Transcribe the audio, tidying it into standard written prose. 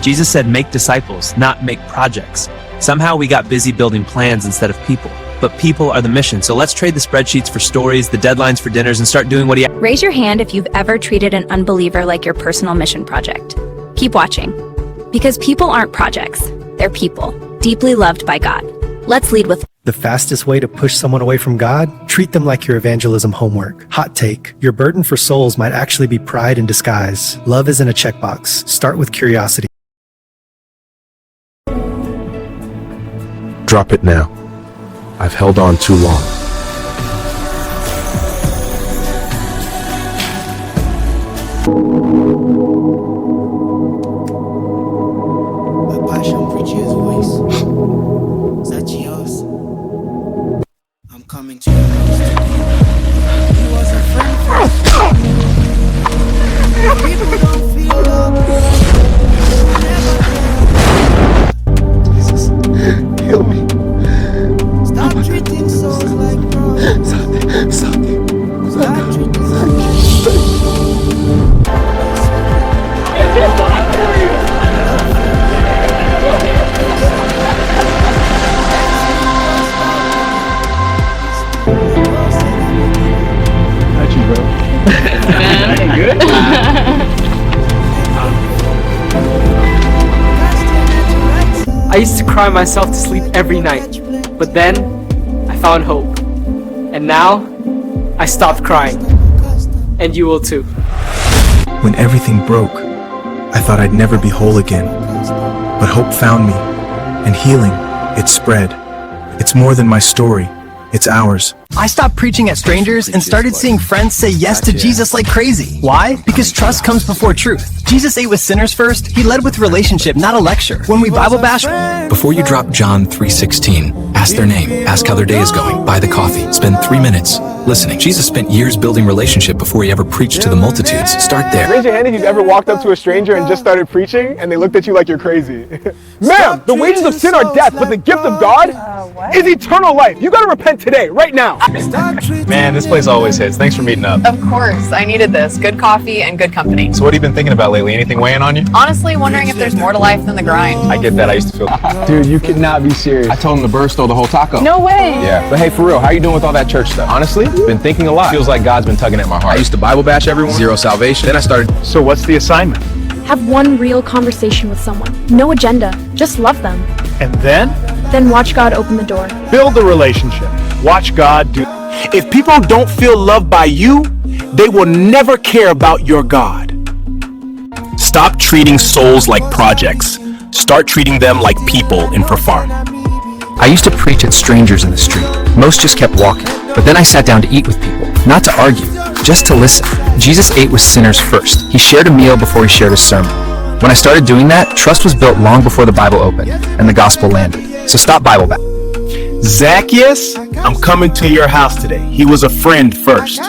Jesus said make disciples, not make projects. Somehow we got busy building plans instead of people. But people are the mission, so let's trade the spreadsheets for stories, the deadlines for dinners, and start doing what he... Raise your hand if you've ever treated an unbeliever like your personal mission project. Keep watching. Because people aren't projects, they're people, deeply loved by God. Let's lead with... The fastest way to push someone away from God? Treat them like your evangelism homework. Hot take. Your burden for souls might actually be pride in disguise. Love isn't a checkbox. Start with curiosity. Drop it now. I've held on too long. A passion preacher's voice. Is that yours? I'm coming to your house today. He was a friend first. People don't feel love. Jesus, Kill me. stop treating souls like prophets. Stop treating them like How'd you, bro? Man. Good? I used to cry myself to sleep every night, but then I found hope. And now, I stopped crying. And you will too. When everything broke, I thought I'd never be whole again. But hope found me, and healing, it spread. It's more than my story, it's ours. I stopped preaching at strangers and started seeing friends say yes to Jesus like crazy. Why? Because trust comes before truth. Jesus ate with sinners first. He led with relationship, not a lecture. When we Bible bash... Before you drop John 3:16, ask their name, ask how their day is going, buy the coffee, spend 3 minutes listening. Jesus spent years building relationship before he ever preached to the multitudes. Start there. Raise your hand if you've ever walked up to a stranger and just started preaching and they looked at you like you're crazy. Ma'am, the wages of sin are death, but the gift of God is eternal life. You gotta repent today, right now. Man, this place always hits. Thanks for meeting up. Of course, I needed this. Good coffee and good company. So what have you been thinking about lately? Anything weighing on you? Honestly, wondering if there's more to life than the grind. I get that. I used to feel... Dude, you cannot be serious. I told him the bird stole the whole taco. No way. Yeah, but hey, for real, how you doing with all that church stuff? Honestly, been thinking a lot. Feels like God's been tugging at my heart. I used to Bible bash everyone. Zero salvation. Then I started... So what's the assignment? Have one real conversation with someone. No agenda. Just love them. And then? Then watch God open the door. Build the relationship. Watch God do... If people don't feel loved by you, they will never care about your God. Stop treating souls like projects. Start treating them like people in Farm. I used to preach at strangers in the street. Most just kept walking. But then I sat down to eat with people, not to argue, just to listen. Jesus ate with sinners first. He shared a meal before he shared a sermon. When I started doing that, trust was built long before the Bible opened and the gospel landed. So stop Bible bash. Zacchaeus, I'm coming to your house today. He was a friend first.